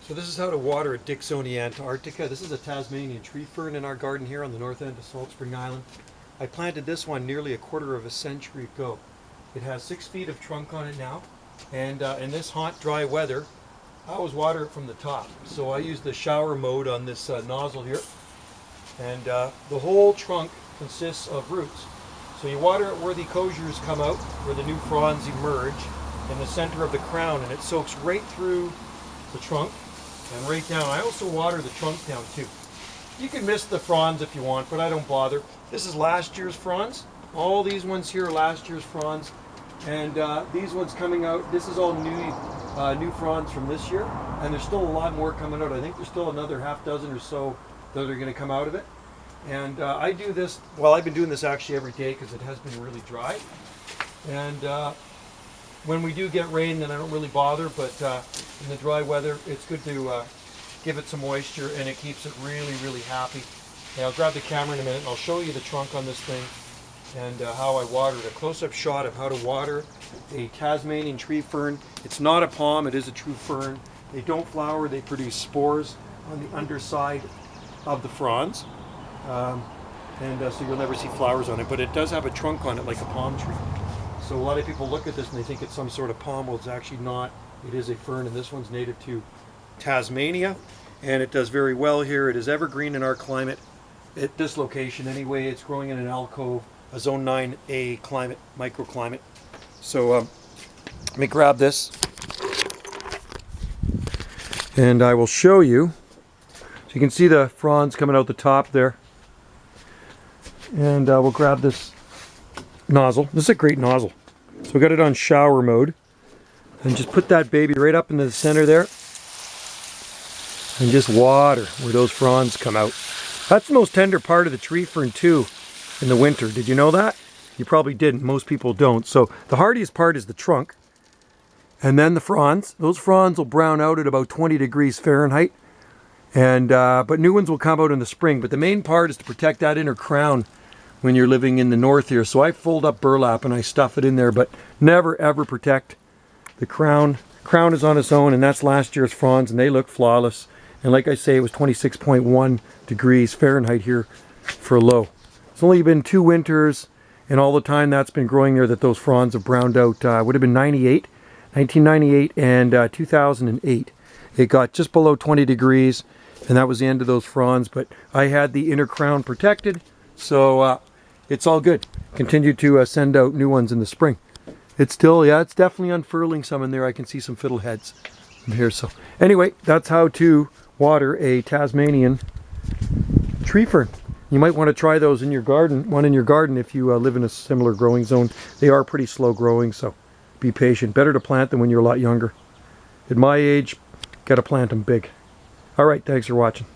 So this is how to water a Dicksonia antarctica. This is a Tasmanian tree fern in our garden here on the north end of Salt Spring Island. I planted this one nearly a quarter of a century ago. It has 6 feet of trunk on it now, and in this hot, dry weather, I always water it from the top. So I use the shower mode on this nozzle here, and the whole trunk consists of roots. So you water it where the coziers come out, where the new fronds emerge, in the center of the crown, and it soaks right through the trunk and right down. I also water the trunk down too. You can miss the fronds if you want, but I don't bother. This is last year's fronds. All these ones here are last year's fronds, and these ones coming out, this is all new fronds from this year, and there's still a lot more coming out. I think there's still another half dozen or so that are going to come out of it. And I do this, well, I've been doing this actually every day because it has been really dry. And when we do get rain, then I don't really bother, but in the dry weather, it's good to give it some moisture, and it keeps it really, really happy. And I'll grab the camera in a minute, and I'll show you the trunk on this thing and how I water it. A close-up shot of how to water a Tasmanian tree fern. It's not a palm, it is a true fern. They don't flower, they produce spores on the underside of the fronds. So you'll never see flowers on it, but it does have a trunk on it like a palm tree. So a lot of people look at this and they think it's some sort of palm. Well, it's actually not. It is a fern, and this one's native to Tasmania, and it does very well here. It is evergreen in our climate. At this location anyway, it's growing in an alcove, a zone 9A climate, microclimate. So let me grab this and I will show you. So you can see the fronds coming out the top there. And we'll grab this nozzle. This is a great nozzle. So we got it on shower mode, and just put that baby right up into the center there and just water where those fronds come out. That's the most tender part of the tree fern too in the winter. Did you know that? You probably didn't. Most people don't. So the hardiest part is the trunk, and then the fronds. Those fronds will brown out at about 20 degrees Fahrenheit, and but new ones will come out in the spring. But the main part is to protect that inner crown when you're living in the north here. So I fold up burlap and I stuff it in there, but never ever protect the crown. Crown is on its own, and that's last year's fronds, and they look flawless. And like I say, it was 26.1 degrees Fahrenheit here for a low. It's only been 2 winters, and all the time that's been growing there that those fronds have browned out. Would have been 1998 and 2008. It got just below 20 degrees, and that was the end of those fronds, but I had the inner crown protected, so it's all good. Continue to send out new ones in the spring. It's still, yeah, it's definitely unfurling some in there. I can see some fiddleheads in here. So anyway, that's how to water a Tasmanian tree fern. You might want to try those in your garden, one in your garden if you live in a similar growing zone. They are pretty slow growing, so be patient. Better to plant them when you're a lot younger. At my age, gotta plant them big. All right, thanks for watching.